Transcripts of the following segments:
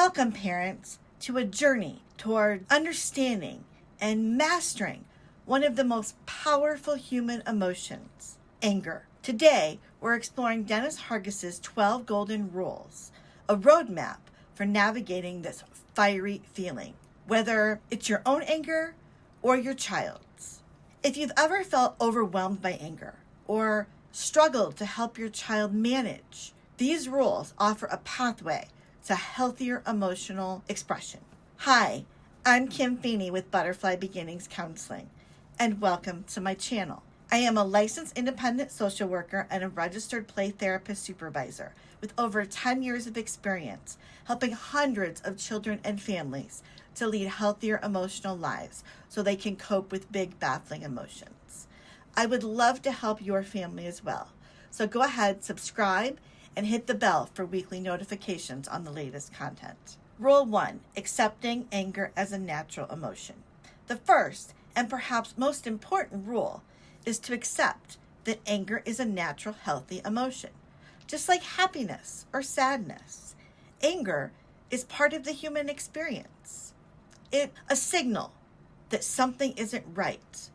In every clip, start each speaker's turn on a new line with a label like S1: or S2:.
S1: Welcome, parents, to a journey toward understanding and mastering one of the most powerful human emotions, anger. Today, we're exploring Denis Hargis's 12 Golden Rules, a roadmap for navigating this fiery feeling, whether it's your own anger or your child's. If you've ever felt overwhelmed by anger or struggled to help your child manage, these rules offer a pathway to healthier emotional expression. Hi, I'm Kim Feeney with Butterfly Beginnings Counseling, and welcome to my channel. I am a licensed independent social worker and a registered play therapist supervisor with over 10 years of experience helping hundreds of children and families to lead healthier emotional lives so they can cope with big, baffling emotions. I would love to help your family as well. So go ahead, subscribe, and hit the bell for weekly notifications on the latest content. Rule 1, accepting anger as a natural emotion. The first and perhaps most important rule is to accept that anger is a natural, healthy emotion. Just like happiness or sadness, anger is part of the human experience. It's a signal that something isn't right,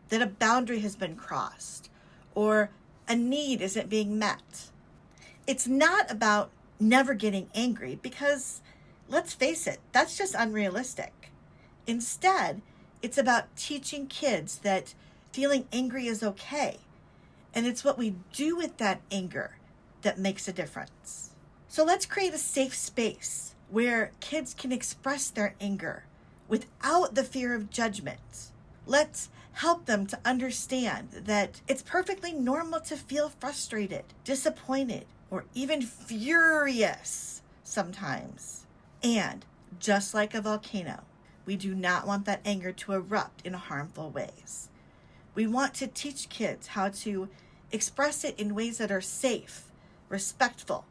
S1: that a boundary has been crossed, or a need isn't being met. It's not about never getting angry because, let's face it, that's just unrealistic. Instead, it's about teaching kids that feeling angry is okay, and it's what we do with that anger that makes a difference. So let's create a safe space where kids can express their anger without the fear of judgment. Let's help them to understand that it's perfectly normal to feel frustrated, disappointed, or even furious sometimes. And just like a volcano, we do not want that anger to erupt in harmful ways. We want to teach kids how to express it in ways that are safe, respectful,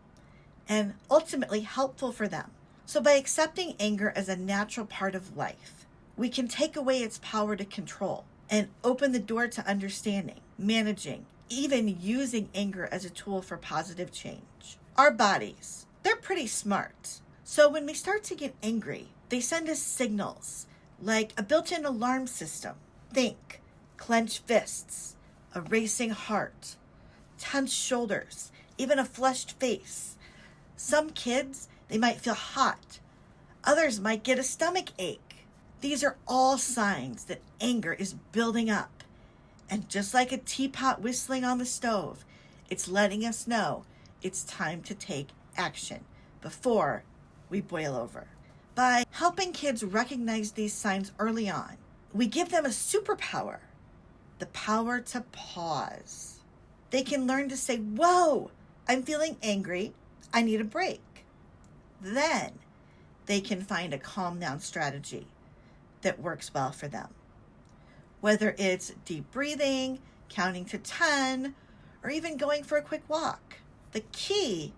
S1: and ultimately helpful for them. So by accepting anger as a natural part of life, we can take away its power to control and open the door to understanding, managing, even using anger as a tool for positive change. Our bodies, they're pretty smart. So when we start to get angry, they send us signals like a built-in alarm system. Think clenched fists, a racing heart, tense shoulders, even a flushed face. Some kids, they might feel hot. Others might get a stomach ache. These are all signs that anger is building up. And just like a teapot whistling on the stove, it's letting us know it's time to take action before we boil over. By helping kids recognize these signs early on, we give them a superpower, the power to pause. They can learn to say, whoa, I'm feeling angry. I need a break. Then they can find a calm down strategy that works well for them. Whether it's deep breathing, counting to 10, or even going for a quick walk. The key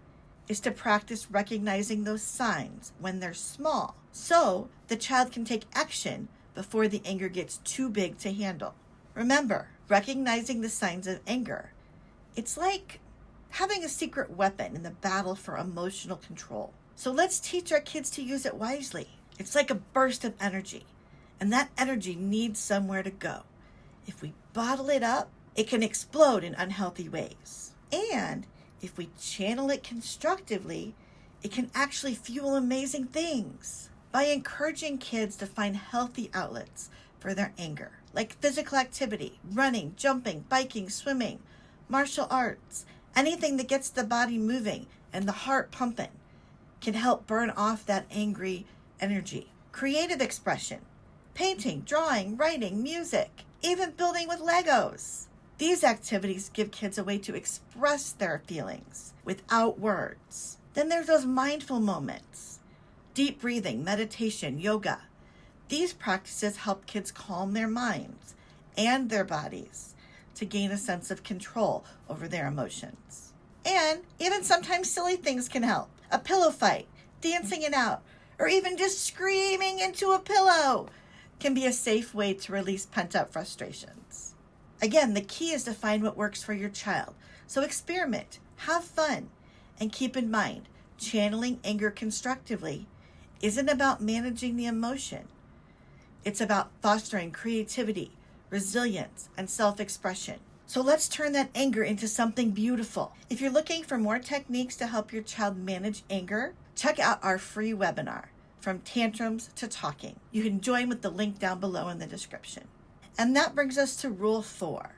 S1: is to practice recognizing those signs when they're small, so the child can take action before the anger gets too big to handle. Remember, recognizing the signs of anger, it's like having a secret weapon in the battle for emotional control. So let's teach our kids to use it wisely. It's like a burst of energy. And that energy needs somewhere to go. If we bottle it up, it can explode in unhealthy ways. And if we channel it constructively, it can actually fuel amazing things. By encouraging kids to find healthy outlets for their anger, like physical activity, running, jumping, biking, swimming, martial arts, anything that gets the body moving and the heart pumping, can help burn off that angry energy. Creative expression, painting, drawing, writing, music, even building with Legos. These activities give kids a way to express their feelings without words. Then there's those mindful moments, deep breathing, meditation, yoga. These practices help kids calm their minds and their bodies to gain a sense of control over their emotions. And even sometimes silly things can help. A pillow fight, dancing it out, or even just screaming into a pillow can be a safe way to release pent-up frustrations. Again, the key is to find what works for your child. So experiment, have fun, and keep in mind, channeling anger constructively isn't about managing the emotion. It's about fostering creativity, resilience, and self-expression. So let's turn that anger into something beautiful. If you're looking for more techniques to help your child manage anger, check out our free webinar, From Tantrums to Talking. You can join with the link down below in the description. And that brings us to Rule 4,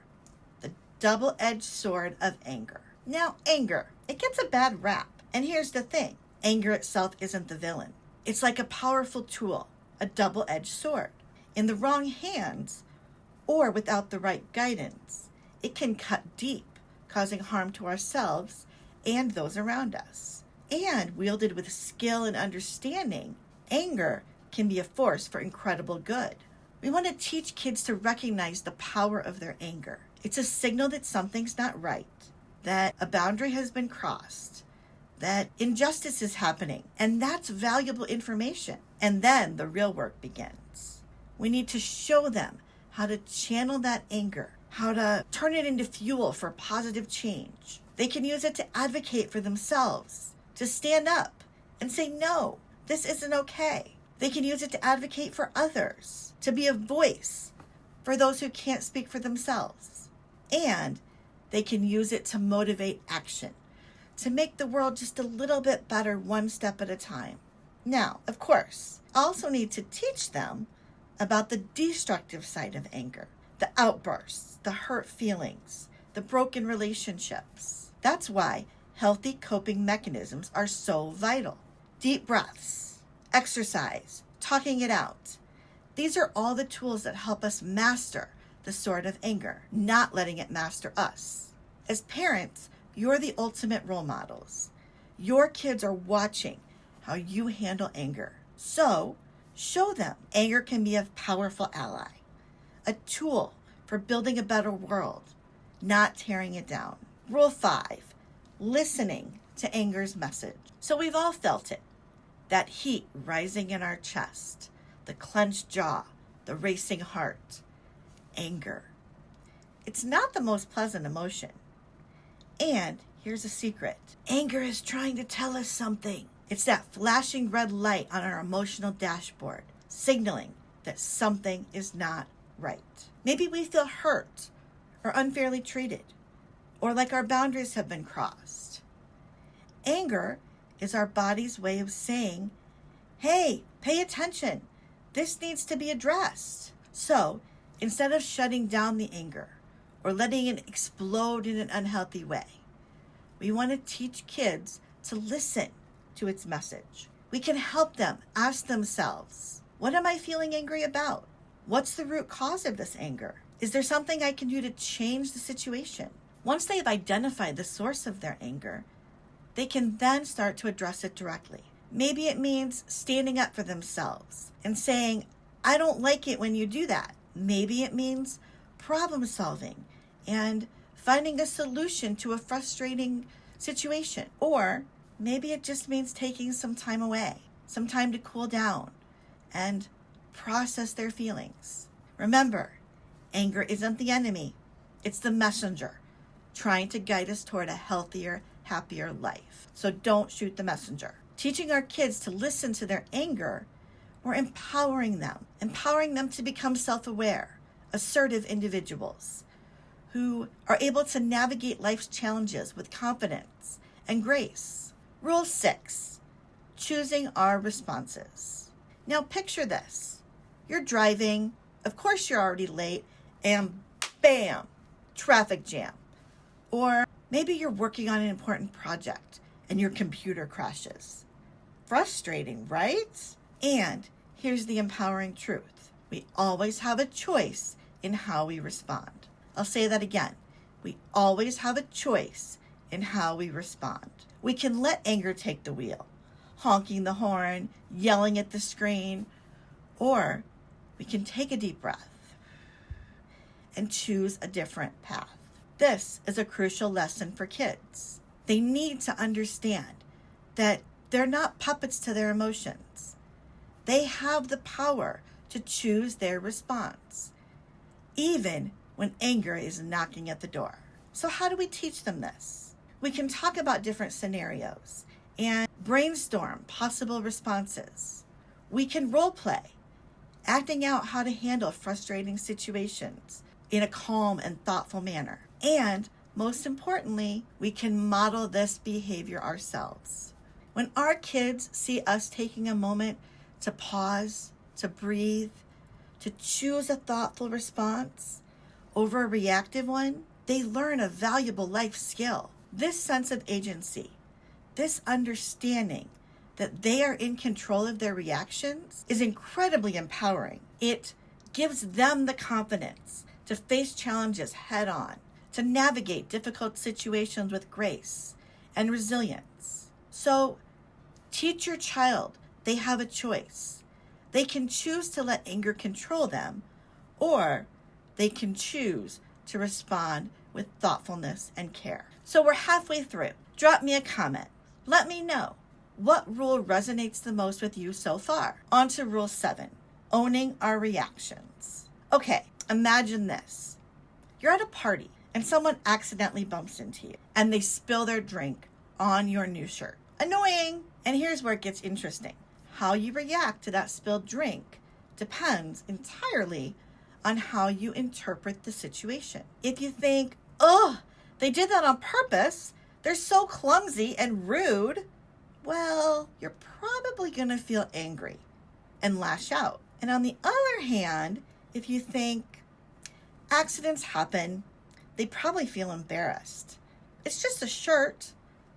S1: the double-edged sword of anger. Now, anger, it gets a bad rap. And here's the thing, anger itself isn't the villain. It's like a powerful tool, a double-edged sword. In the wrong hands, or without the right guidance, it can cut deep, causing harm to ourselves and those around us. And wielded with skill and understanding, anger can be a force for incredible good. We want to teach kids to recognize the power of their anger. It's a signal that something's not right, that a boundary has been crossed, that injustice is happening, and that's valuable information. And then the real work begins. We need to show them how to channel that anger, how to turn it into fuel for positive change. They can use it to advocate for themselves, to stand up and say, no, this isn't okay. They can use it to advocate for others, to be a voice for those who can't speak for themselves. And they can use it to motivate action, to make the world just a little bit better one step at a time. Now, of course, I also need to teach them about the destructive side of anger, the outbursts, the hurt feelings, the broken relationships. That's why healthy coping mechanisms are so vital. Deep breaths, exercise, talking it out. These are all the tools that help us master the sword of anger, not letting it master us. As parents, you're the ultimate role models. Your kids are watching how you handle anger. So, show them anger can be a powerful ally, a tool for building a better world, not tearing it down. Rule 5, listening to anger's message. So we've all felt it, that heat rising in our chest, the clenched jaw, the racing heart, anger. It's not the most pleasant emotion. And here's a secret. Anger is trying to tell us something. It's that flashing red light on our emotional dashboard, signaling that something is not right. Maybe we feel hurt or unfairly treated, or like our boundaries have been crossed. Anger is our body's way of saying, hey, pay attention. This needs to be addressed. So instead of shutting down the anger or letting it explode in an unhealthy way, we want to teach kids to listen to its message. We can help them ask themselves, what am I feeling angry about? What's the root cause of this anger? Is there something I can do to change the situation? Once they've identified the source of their anger, they can then start to address it directly. Maybe it means standing up for themselves and saying, I don't like it when you do that. Maybe it means problem solving and finding a solution to a frustrating situation. Or maybe it just means taking some time away, some time to cool down and process their feelings. Remember, anger isn't the enemy. It's the messenger trying to guide us toward a healthier, happier life. So don't shoot the messenger. Teaching our kids to listen to their anger, we're empowering them to become self-aware, assertive individuals who are able to navigate life's challenges with confidence and grace. Rule 6, choosing our responses. Now picture this. You're driving, of course you're already late, and bam, traffic jam. Or maybe you're working on an important project and your computer crashes. Frustrating, right? And here's the empowering truth. We always have a choice in how we respond. I'll say that again. We always have a choice in how we respond. We can let anger take the wheel, honking the horn, yelling at the screen, or we can take a deep breath and choose a different path. This is a crucial lesson for kids. They need to understand that they're not puppets to their emotions. They have the power to choose their response, even when anger is knocking at the door. So how do we teach them this? We can talk about different scenarios and brainstorm possible responses. We can role play, acting out how to handle frustrating situations in a calm and thoughtful manner. And most importantly, we can model this behavior ourselves. When our kids see us taking a moment to pause, to breathe, to choose a thoughtful response over a reactive one, they learn a valuable life skill. This sense of agency, this understanding that they are in control of their reactions is incredibly empowering. It gives them the confidence to face challenges head on, to navigate difficult situations with grace and resilience. So teach your child they have a choice. They can choose to let anger control them, or they can choose to respond with thoughtfulness and care. So we're halfway through. Drop me a comment. Let me know what rule resonates the most with you so far. On to rule 7, owning our reactions. Okay, imagine this. You're at a party and someone accidentally bumps into you and they spill their drink on your new shirt. Annoying. And here's where it gets interesting. How you react to that spilled drink depends entirely on how you interpret the situation. If you think, oh, they did that on purpose, they're so clumsy and rude, well, you're probably going to feel angry and lash out. And on the other hand, if you think accidents happen, they probably feel embarrassed. It's just a shirt.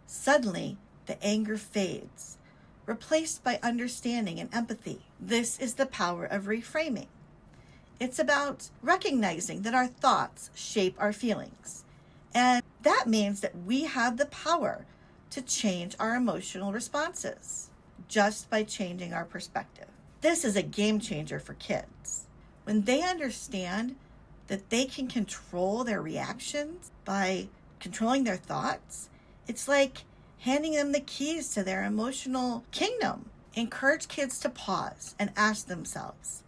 S1: Suddenly, the anger fades, replaced by understanding and empathy. This is the power of reframing. It's about recognizing that our thoughts shape our feelings. And that means that we have the power to change our emotional responses just by changing our perspective. This is a game changer for kids. When they understand that they can control their reactions by controlling their thoughts, it's like handing them the keys to their emotional kingdom. Encourage kids to pause and ask themselves,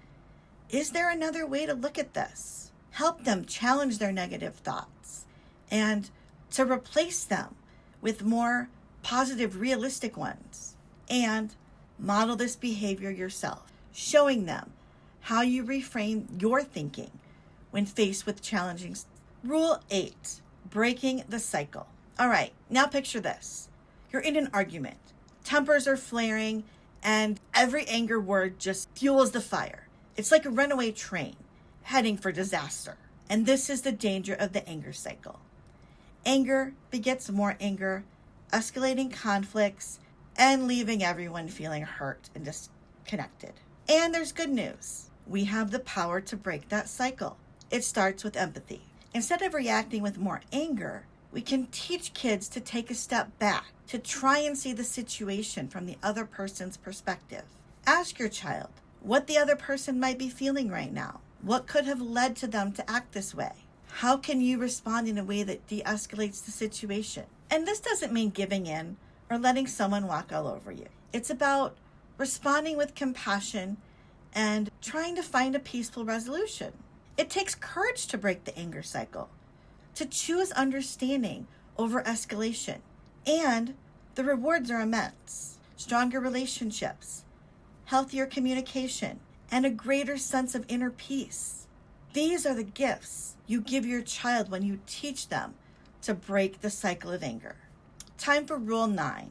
S1: is there another way to look at this? Help them challenge their negative thoughts and to replace them with more positive, realistic ones. And model this behavior yourself, showing them how you reframe your thinking when faced with challenging. Rule 8, breaking the cycle. All right, now picture this. You're in an argument. Tempers are flaring and every anger word just fuels the fire. It's like a runaway train heading for disaster. And this is the danger of the anger cycle. Anger begets more anger, escalating conflicts, and leaving everyone feeling hurt and disconnected. And there's good news. We have the power to break that cycle. It starts with empathy. Instead of reacting with more anger, we can teach kids to take a step back, to try and see the situation from the other person's perspective. Ask your child what the other person might be feeling right now. What could have led to them to act this way? How can you respond in a way that de-escalates the situation? And this doesn't mean giving in or letting someone walk all over you. It's about responding with compassion and trying to find a peaceful resolution. It takes courage to break the anger cycle, to choose understanding over escalation. And the rewards are immense. Stronger relationships, healthier communication, and a greater sense of inner peace. These are the gifts you give your child when you teach them to break the cycle of anger. Time for rule 9,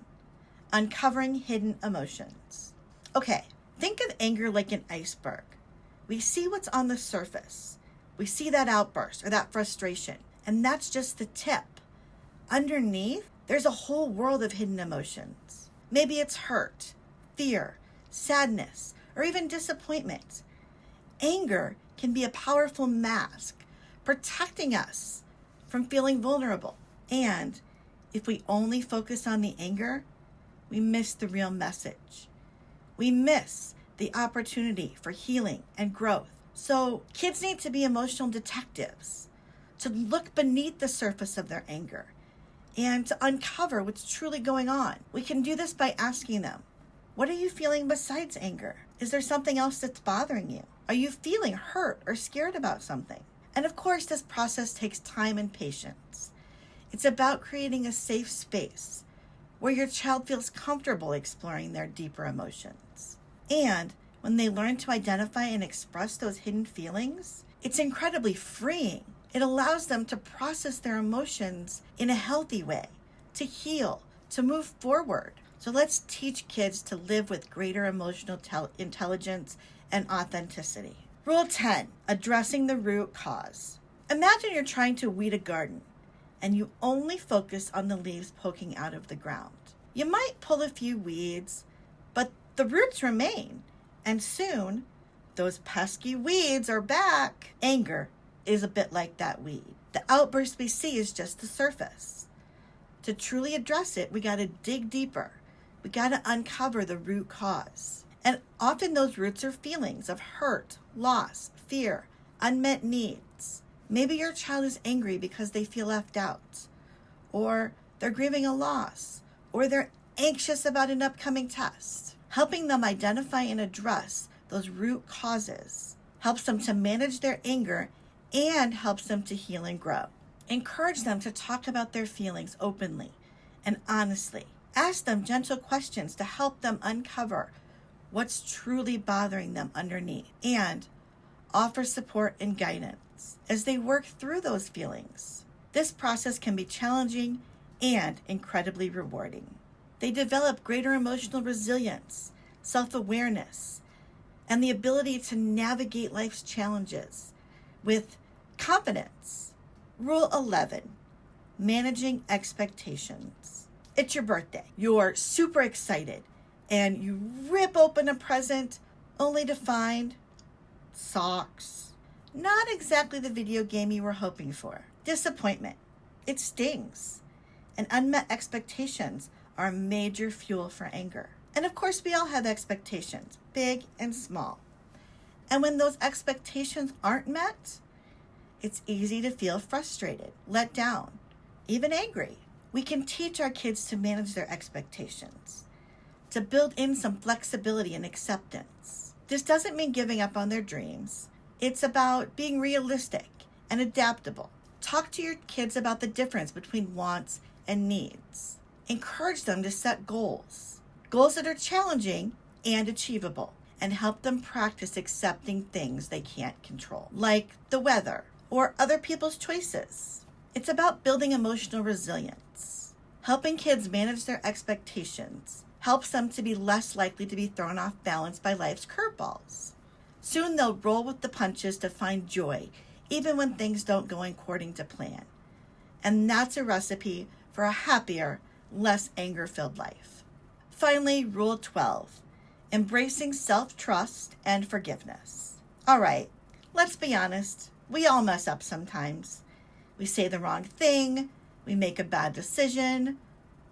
S1: uncovering hidden emotions. Okay, think of anger like an iceberg. We see what's on the surface. We see that outburst or that frustration, and that's just the tip. Underneath, there's a whole world of hidden emotions. Maybe it's hurt, fear, sadness, or even disappointment. Anger can be a powerful mask, protecting us from feeling vulnerable. And if we only focus on the anger, we miss the real message. We miss the opportunity for healing and growth. So kids need to be emotional detectives, to look beneath the surface of their anger and to uncover what's truly going on. We can do this by asking them, what are you feeling besides anger? Is there something else that's bothering you? Are you feeling hurt or scared about something? And of course, this process takes time and patience. It's about creating a safe space where your child feels comfortable exploring their deeper emotions. And when they learn to identify and express those hidden feelings, it's incredibly freeing. It allows them to process their emotions in a healthy way, to heal, to move forward. So let's teach kids to live with greater emotional intelligence and authenticity. Rule 10, addressing the root cause. Imagine you're trying to weed a garden and you only focus on the leaves poking out of the ground. You might pull a few weeds, but the roots remain, and soon those pesky weeds are back. Anger is a bit like that weed. The outburst we see is just the surface. To truly address it, we got to dig deeper. We got to uncover the root cause. And often those roots are feelings of hurt, loss, fear, unmet needs. Maybe your child is angry because they feel left out, or they're grieving a loss, or they're anxious about an upcoming test. Helping them identify and address those root causes helps them to manage their anger and helps them to heal and grow. Encourage them to talk about their feelings openly and honestly. Ask them gentle questions to help them uncover what's truly bothering them underneath, and offer support and guidance as they work through those feelings. This process can be challenging and incredibly rewarding. They develop greater emotional resilience, self-awareness, and the ability to navigate life's challenges with confidence. Rule 11, managing expectations. It's your birthday. You're super excited and you rip open a present only to find socks. Not exactly the video game you were hoping for. Disappointment. It stings. And unmet expectations are a major fuel for anger. And of course, we all have expectations, big and small. And when those expectations aren't met, it's easy to feel frustrated, let down, even angry. We can teach our kids to manage their expectations, to build in some flexibility and acceptance. This doesn't mean giving up on their dreams. It's about being realistic and adaptable. Talk to your kids about the difference between wants and needs. Encourage them to set goals that are challenging and achievable, and help them practice accepting things they can't control, like the weather or other people's choices. It's about building emotional resilience. Helping kids manage their expectations helps them to be less likely to be thrown off balance by life's curveballs. Soon they'll roll with the punches to find joy, even when things don't go according to plan. And that's a recipe for a happier, less anger-filled life. Finally, Rule 12, embracing self-trust and forgiveness. All right, let's be honest. We all mess up sometimes. We say the wrong thing, we make a bad decision,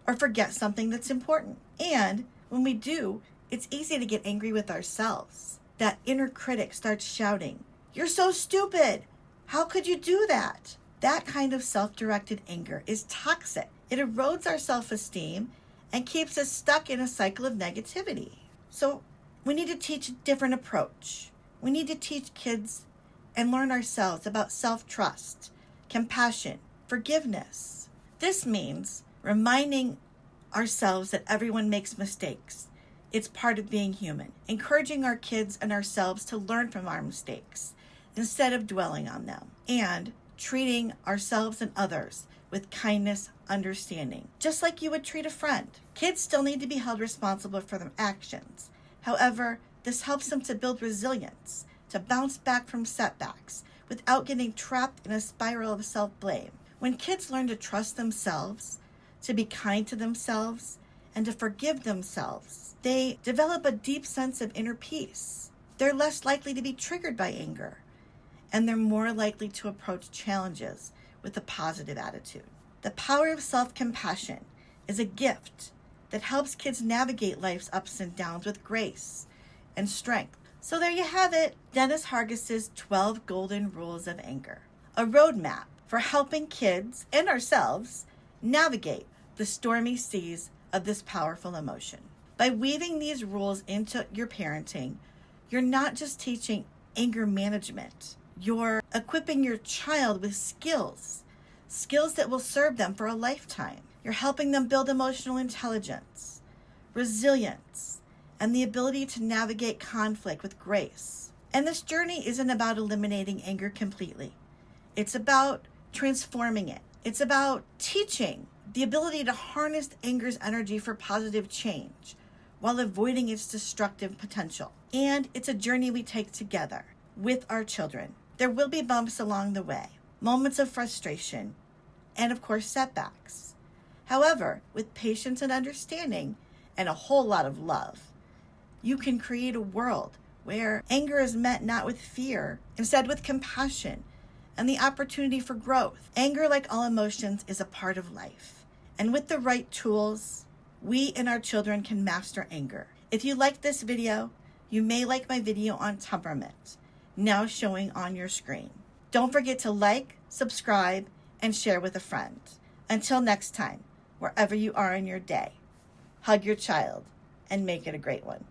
S1: or forget something that's important. And when we do, it's easy to get angry with ourselves. That inner critic starts shouting, "You're so stupid! How could you do that?" That kind of self-directed anger is toxic. It erodes our self-esteem and keeps us stuck in a cycle of negativity. So we need to teach a different approach. We need to teach kids and learn ourselves about self-trust, compassion, forgiveness. This means reminding ourselves that everyone makes mistakes. It's part of being human. Encouraging our kids and ourselves to learn from our mistakes instead of dwelling on them. And treating ourselves and others with kindness, understanding, just like you would treat a friend. Kids still need to be held responsible for their actions. However, this helps them to build resilience, to bounce back from setbacks without getting trapped in a spiral of self-blame. When kids learn to trust themselves, to be kind to themselves, and to forgive themselves, they develop a deep sense of inner peace. They're less likely to be triggered by anger, and they're more likely to approach challenges with a positive attitude. The power of self-compassion is a gift that helps kids navigate life's ups and downs with grace and strength. So there you have it, Denis Hargis's 12 Golden Rules of Anger, a roadmap for helping kids and ourselves navigate the stormy seas of this powerful emotion. By weaving these rules into your parenting, you're not just teaching anger management, you're equipping your child with skills that will serve them for a lifetime. You're helping them build emotional intelligence, resilience, and the ability to navigate conflict with grace. And this journey isn't about eliminating anger completely. It's about transforming it. It's about teaching the ability to harness anger's energy for positive change while avoiding its destructive potential. And it's a journey we take together with our children. There will be bumps along the way, moments of frustration, and of course setbacks. However, with patience and understanding and a whole lot of love, you can create a world where anger is met not with fear, instead with compassion and the opportunity for growth. Anger, like all emotions, is a part of life. And with the right tools, we and our children can master anger. If you like this video, you may like my video on temperament, now showing on your screen. Don't forget to like, subscribe, and share with a friend. Until next time, wherever you are in your day, hug your child and make it a great one.